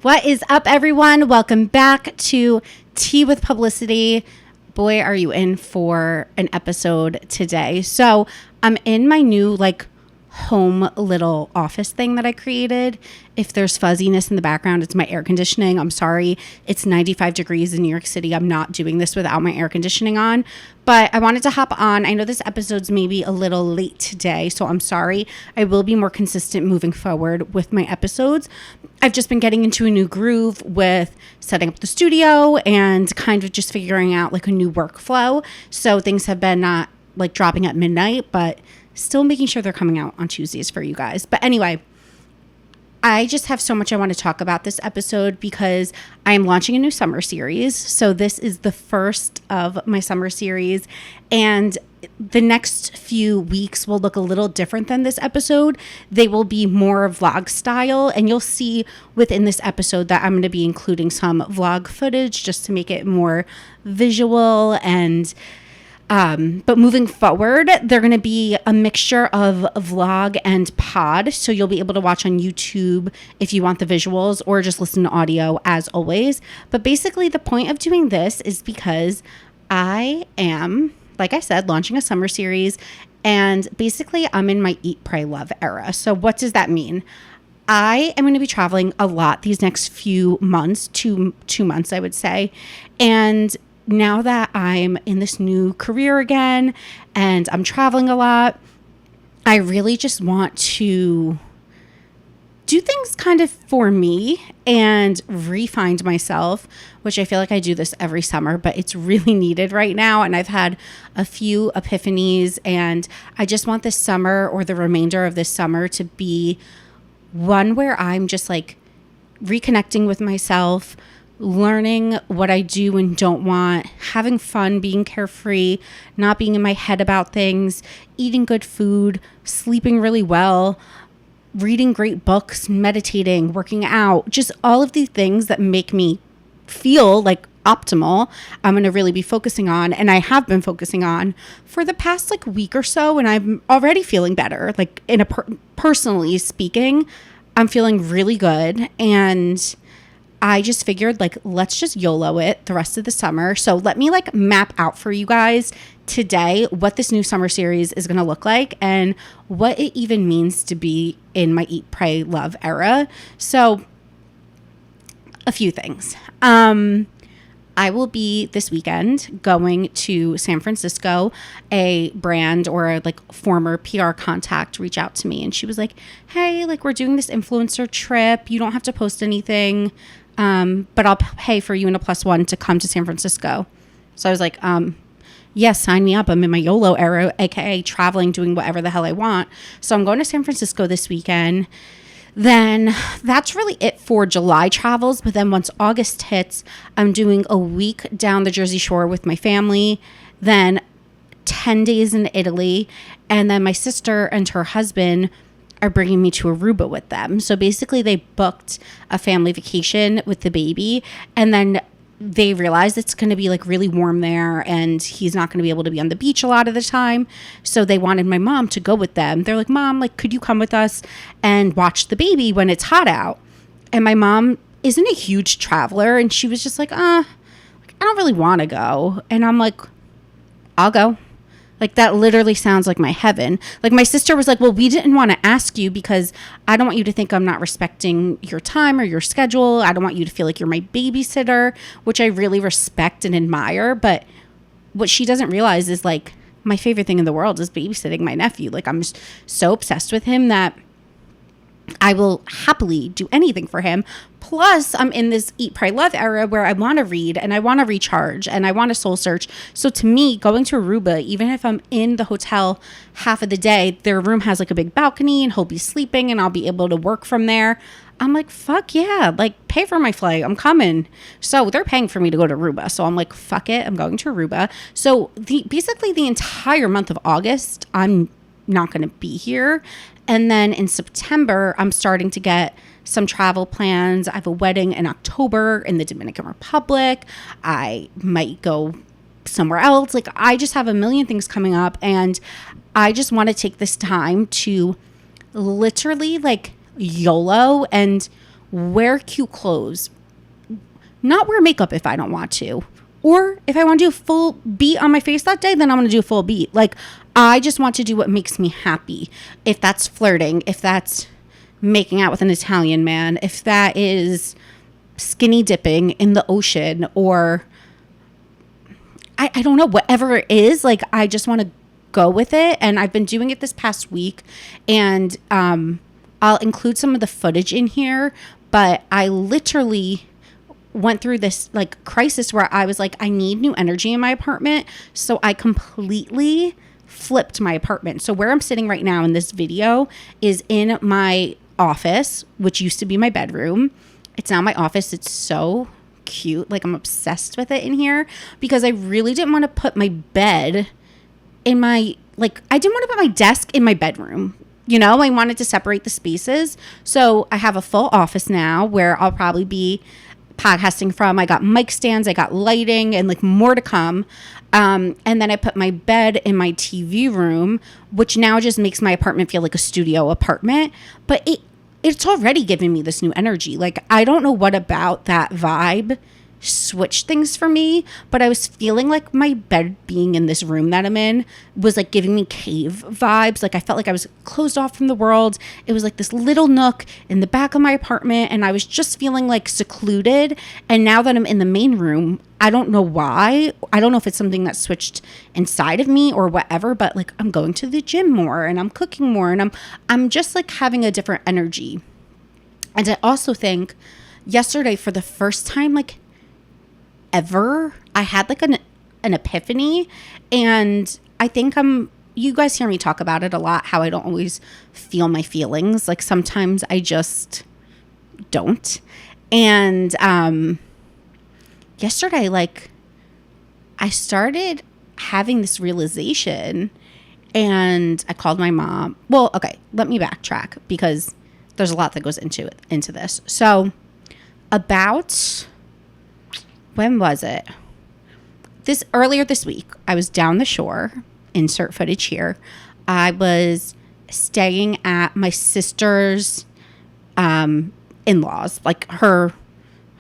What is up, everyone? Welcome back to Tea with Publicity. Boy, are you in for an episode today. So I'm in my new home little office thing that I created. If there's fuzziness in the background, it's my air conditioning. I'm sorry. It's 95 degrees in New York City. I'm not doing this without my air conditioning on, but I wanted to hop on. I know this episode's maybe a little late today, so I'm sorry. I will be more consistent moving forward with my episodes. I've just been getting into a new groove with setting up the studio and kind of just figuring out a new workflow. So things have been not dropping at midnight, but still making sure they're coming out on Tuesdays for you guys. But anyway, I just have so much I want to talk about this episode because I am launching a new summer series. So this is the first of my summer series, and the next few weeks will look a little different than this episode. They will be more vlog style, and you'll see within this episode that I'm going to be including some vlog footage just to make it more visual and but moving forward, they're going to be a mixture of vlog and pod. So you'll be able to watch on YouTube if you want the visuals, or just listen to audio as always. But basically the point of doing this is because I am, like I said, launching a summer series, and basically I'm in my Eat, Pray, Love era. So what does that mean? I am going to be traveling a lot these next few months, two months, I would say. And now that I'm in this new career again and I'm traveling a lot, I really just want to do things kind of for me and re-find myself, which I feel like I do this every summer, but it's really needed right now. And I've had a few epiphanies, and I just want this summer, or the remainder of this summer, to be one where I'm just reconnecting with myself, learning what I do and don't want, having fun, being carefree, not being in my head about things, eating good food, sleeping really well, reading great books, meditating, working out, just all of these things that make me feel optimal. I'm going to really be focusing on, and I have been focusing on for the past week or so, and I'm already feeling better. Personally speaking, I'm feeling really good, and I just figured let's just YOLO it the rest of the summer. So let me map out for you guys today what this new summer series is going to look like and what it even means to be in my Eat, Pray, Love era. So a few things. I will be this weekend going to San Francisco. A brand or a former PR contact reached out to me, and she was like, hey, we're doing this influencer trip. You don't have to post anything. But I'll pay for you and a +1 to come to San Francisco. So I was like, yes, sign me up. I'm in my YOLO era, aka traveling, doing whatever the hell I want. So I'm going to San Francisco this weekend. Then that's really it for July travels. But then once August hits, I'm doing a week down the Jersey Shore with my family, then 10 days in Italy, and then my sister and her husband are bringing me to Aruba with them. So basically they booked a family vacation with the baby, and then they realized it's going to be really warm there, and he's not going to be able to be on the beach a lot of the time. So they wanted my mom to go with them. They're like, Mom, could you come with us and watch the baby when it's hot out? And my mom isn't a huge traveler, and she was just like, I don't really want to go. And I'm like, I'll go. That literally sounds like my heaven. My sister was like, well, we didn't want to ask you because I don't want you to think I'm not respecting your time or your schedule. I don't want you to feel like you're my babysitter, which I really respect and admire. But what she doesn't realize is my favorite thing in the world is babysitting my nephew. I'm just so obsessed with him that I will happily do anything for him. Plus, I'm in this Eat, Pray, Love era where I want to read and I want to recharge and I want to soul search. So to me, going to Aruba, even if I'm in the hotel half of the day, their room has a big balcony and he'll be sleeping and I'll be able to work from there. I'm like, fuck yeah, pay for my flight. I'm coming. So they're paying for me to go to Aruba. So I'm like, fuck it. I'm going to Aruba. So basically the entire month of August, I'm not going to be here. And then in September, I'm starting to get some travel plans. I have a wedding in October in the Dominican Republic. I might go somewhere else. I just have a million things coming up, and I just want to take this time to literally YOLO and wear cute clothes, not wear makeup if I don't want to. Or if I want to do a full beat on my face that day, then I'm going to do a full beat. Like, I just want to do what makes me happy. If that's flirting, if that's making out with an Italian man, if that is skinny dipping in the ocean, or I don't know, whatever it is, like, I just want to go with it. And I've been doing it this past week, and I'll include some of the footage in here, but I literally went through this like crisis where I was like, I need new energy in my apartment. So I completely flipped my apartment. So where I'm sitting right now in this video is in my office, which used to be my bedroom. It's now my office. It's so cute. Like, I'm obsessed with it in here because I really didn't want to put my bed in my, like, I didn't want to put my desk in my bedroom. You know, I wanted to separate the spaces. So I have a full office now where I'll probably be podcasting from. I got mic stands, I got lighting, and like more to come. And then I put my bed in my TV room, which now just makes my apartment feel like a studio apartment. But it's already giving me this new energy. Like, I don't know what about that vibe switched things for me, but I was feeling like my bed being in this room that I'm in was like giving me cave vibes. Like, I felt like I was closed off from the world. It was like this little nook in the back of my apartment, and I was just feeling like secluded. And now that I'm in the main room, I don't know why. I don't know if it's something that switched inside of me or whatever, but like, I'm going to the gym more and I'm cooking more, and I'm just like having a different energy. And I also think yesterday, for the first time like ever, I had like an epiphany. And I think you guys hear me talk about it a lot, how I don't always feel my feelings. Like, sometimes I just don't. And yesterday, like, I started having this realization, and I called my mom. Well, okay, let me backtrack because there's a lot that goes into this. So about, when was it? Earlier this week, I was down the shore, insert footage here. I was staying at my sister's in-laws, like her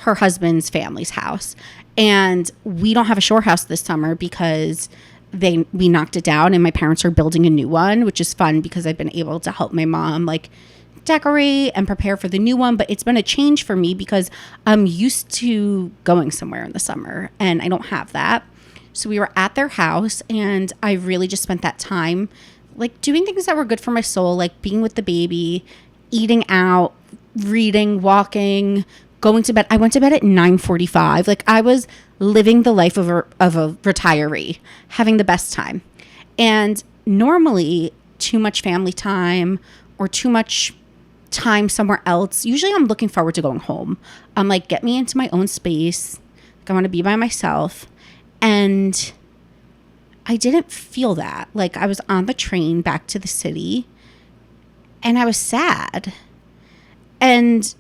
husband's family's house. And we don't have a shore house this summer because we knocked it down, and my parents are building a new one, which is fun because I've been able to help my mom like decorate and prepare for the new one. But it's been a change for me because I'm used to going somewhere in the summer and I don't have that. So we were at their house, and I really just spent that time like doing things that were good for my soul, like being with the baby, eating out, reading, walking, going to bed. I went to bed at 9:45. Like, I was living the life of a retiree, having the best time. And normally, too much family time or too much time somewhere else, usually I'm looking forward to going home. I'm like, get me into my own space. Like, I want to be by myself. And I didn't feel that. Like, I was on the train back to the city, and I was sad. And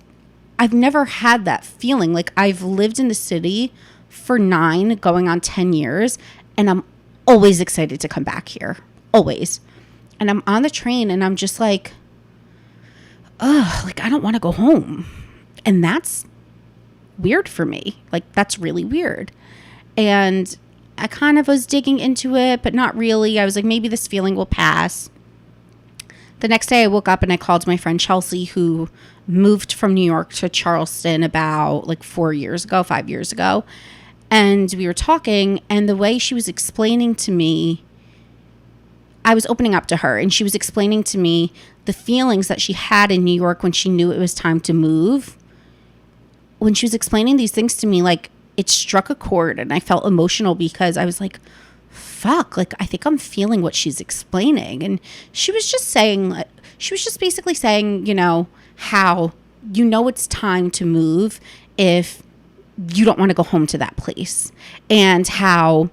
I've never had that feeling. Like, I've lived in the city for 9, going on 10 years, and I'm always excited to come back here. Always. And I'm on the train, and I'm just like, ugh, like, I don't want to go home. And that's weird for me. Like, that's really weird. And I kind of was digging into it, but not really. I was like, maybe this feeling will pass. The next day I woke up and I called my friend Chelsea, who moved from New York to Charleston about like 5 years ago. And we were talking, and the way she was explaining to me, I was opening up to her, and she was explaining to me the feelings that she had in New York when she knew it was time to move. When she was explaining these things to me, like, it struck a chord, and I felt emotional because I was like, fuck, like, I think I'm feeling what she's explaining. And she was just basically saying, you know, how, you know, it's time to move if you don't want to go home to that place. And how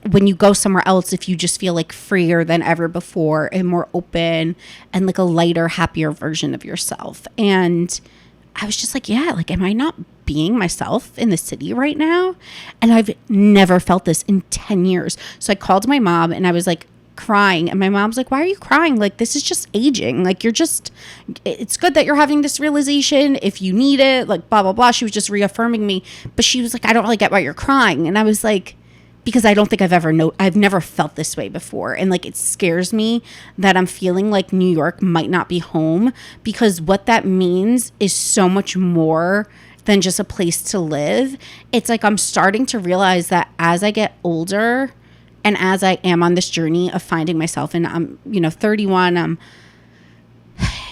when you go somewhere else, if you just feel like freer than ever before and more open and like a lighter, happier version of yourself. And I was just like, yeah, like, am I not being myself in the city right now? And I've never felt this in 10 years. So I called my mom, and I was like, crying. And my mom's like, why are you crying? Like, this is just aging. Like, it's good that you're having this realization if you need it, like, blah, blah, blah. She was just reaffirming me. But she was like, I don't really get why you're crying. And I was like, because I don't think I've never felt this way before. And like, it scares me that I'm feeling like New York might not be home, because what that means is so much more than just a place to live. It's like, I'm starting to realize that as I get older and as I am on this journey of finding myself, and I'm, 31,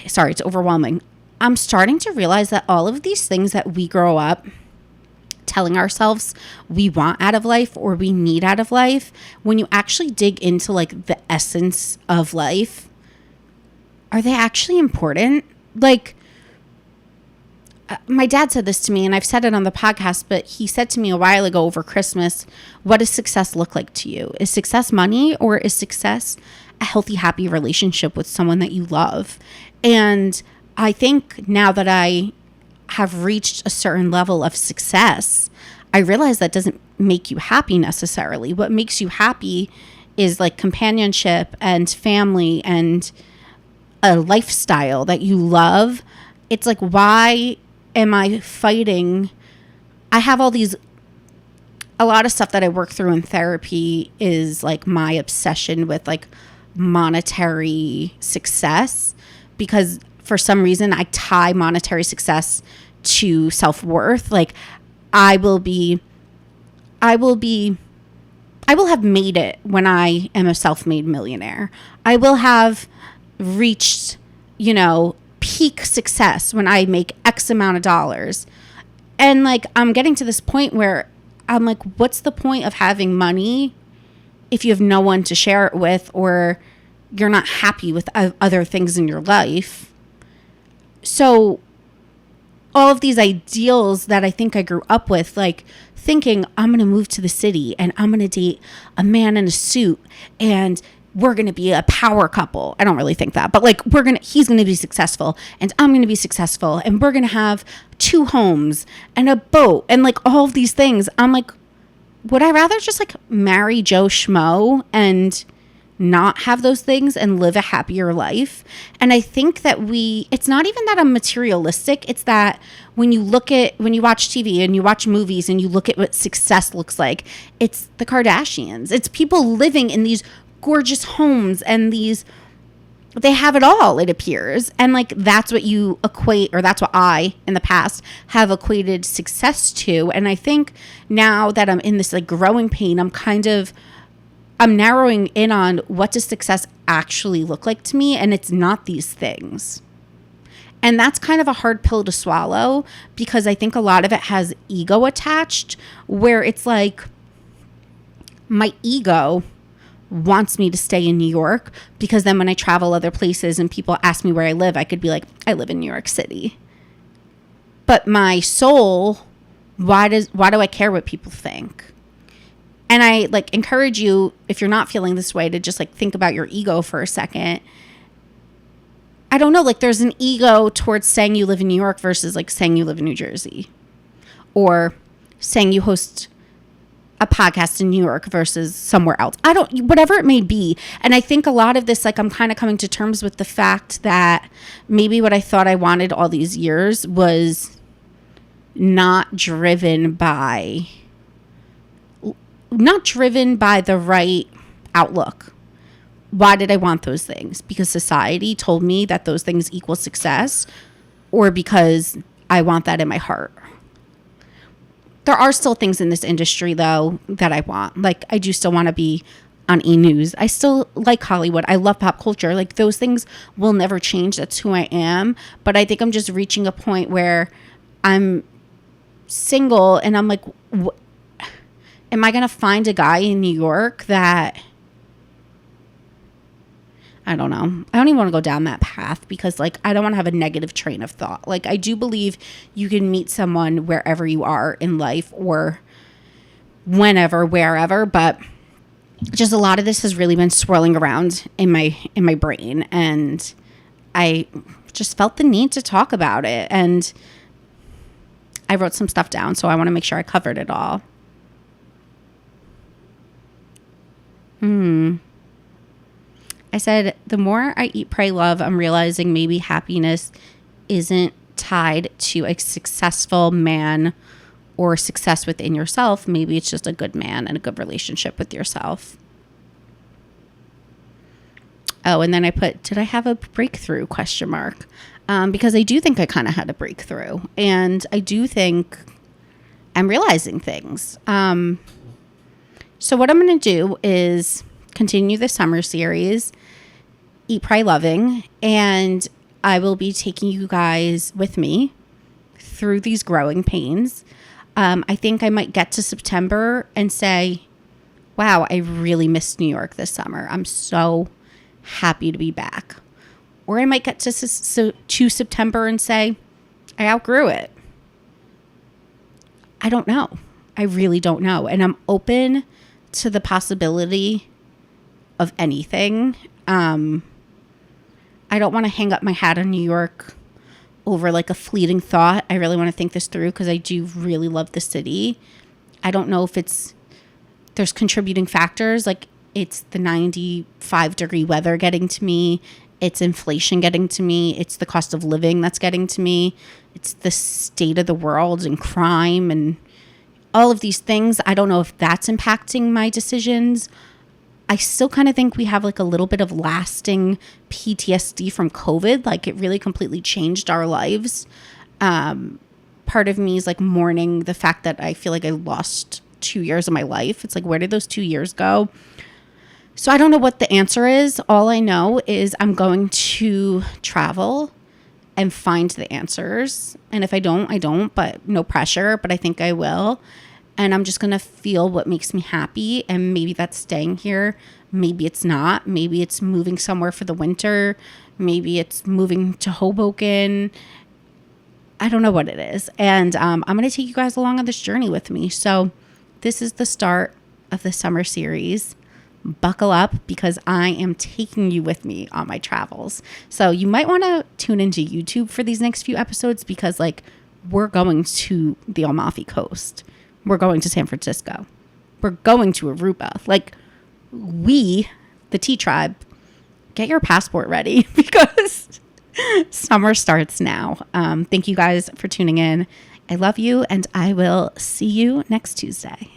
sorry, it's overwhelming. I'm starting to realize that all of these things that we grow up telling ourselves we want out of life or we need out of life, when you actually dig into like the essence of life, are they actually important? Like, my dad said this to me, and I've said it on the podcast, but he said to me a while ago over Christmas, what does success look like to you? Is success money, or is success a healthy, happy relationship with someone that you love? And I think now that I have reached a certain level of success, I realize that doesn't make you happy necessarily. What makes you happy is like companionship and family and a lifestyle that you love. It's like, why am I fighting? I have a lot of stuff that I work through in therapy is like my obsession with like monetary success, because for some reason I tie monetary success to self-worth. Like, I will have made it when I am a self-made millionaire. I will have reached, peak success when I make X amount of dollars. And like, I'm getting to this point where I'm like, what's the point of having money if you have no one to share it with, or you're not happy with other things in your life? So all of these ideals that I think I grew up with, like thinking I'm going to move to the city and I'm going to date a man in a suit and we're going to be a power couple. I don't really think that, but like, he's going to be successful and I'm going to be successful and we're going to have 2 homes and a boat and like all of these things. I'm like, would I rather just like marry Joe Schmo and not have those things and live a happier life? And I think that it's not even that I'm materialistic. It's that when you watch TV and you watch movies and you look at what success looks like, it's the Kardashians. It's people living in these gorgeous homes and they have it all, it appears. And like, that's what you equate, or that's what I in the past have equated success to. And I think now that I'm in this like growing pain, I'm narrowing in on what does success actually look like to me, and it's not these things. And that's kind of a hard pill to swallow, because I think a lot of it has ego attached, where it's like my ego wants me to stay in New York, because then when I travel other places and people ask me where I live, I could be like, I live in New York City. But my soul, why do I care what people think? And I like encourage you, if you're not feeling this way, to just like think about your ego for a second. I don't know, like there's an ego towards saying you live in New York versus like saying you live in New Jersey, or saying you host a podcast in New York versus somewhere else. Whatever it may be. And I think a lot of this, like I'm kind of coming to terms with the fact that maybe what I thought I wanted all these years was not driven by the right outlook. Why did I want those things? Because society told me that those things equal success, or because I want that in my heart? There are still things in this industry, though, that I want. Like, I do still want to be on E! News. I still like Hollywood. I love pop culture. Like, those things will never change. That's who I am. But I think I'm just reaching a point where I'm single and I'm like, am I going to find a guy in New York that... I don't know. I don't even want to go down that path, because like, I don't want to have a negative train of thought. Like, I do believe you can meet someone wherever you are in life, or whenever, wherever, but just a lot of this has really been swirling around in my brain, and I just felt the need to talk about it, and I wrote some stuff down, so I want to make sure I covered it all. I said, the more I eat, pray, love, I'm realizing maybe happiness isn't tied to a successful man or success within yourself. Maybe it's just a good man and a good relationship with yourself. Oh, and then I put, did I have a breakthrough, ? Because I do think I kind of had a breakthrough. And I do think I'm realizing things. So what I'm going to do is continue the summer series, Eat, Pray, Loving. And I will be taking you guys with me through these growing pains. I think I might get to September and say, wow, I really missed New York this summer. I'm so happy to be back. Or I might get to September and say, I outgrew it. I don't know. I really don't know. And I'm open to the possibility of anything. I don't want to hang up my hat on New York over like a fleeting thought. I really want to think this through because I do really love the city. I don't know if there's contributing factors. Like it's the 95-degree weather getting to me. It's inflation getting to me. It's the cost of living that's getting to me. It's the state of the world and crime and all of these things. I don't know if that's impacting my decisions. I still kind of think we have like a little bit of lasting PTSD from COVID. Like it really completely changed our lives. Part of me is like mourning the fact that I feel like I lost 2 years of my life. It's like, where did those 2 years go? So I don't know what the answer is. All I know is I'm going to travel and find the answers. And if I don't, I don't, but no pressure, but I think I will. And I'm just going to feel what makes me happy. And maybe that's staying here. Maybe it's not. Maybe it's moving somewhere for the winter. Maybe it's moving to Hoboken. I don't know what it is. And I'm going to take you guys along on this journey with me. So this is the start of the summer series. Buckle up because I am taking you with me on my travels. So you might want to tune into YouTube for these next few episodes because like we're going to the Amalfi Coast. We're going to San Francisco. We're going to Aruba. Like we, the Tea Tribe, get your passport ready because summer starts now. Thank you guys for tuning in. I love you and I will see you next Tuesday.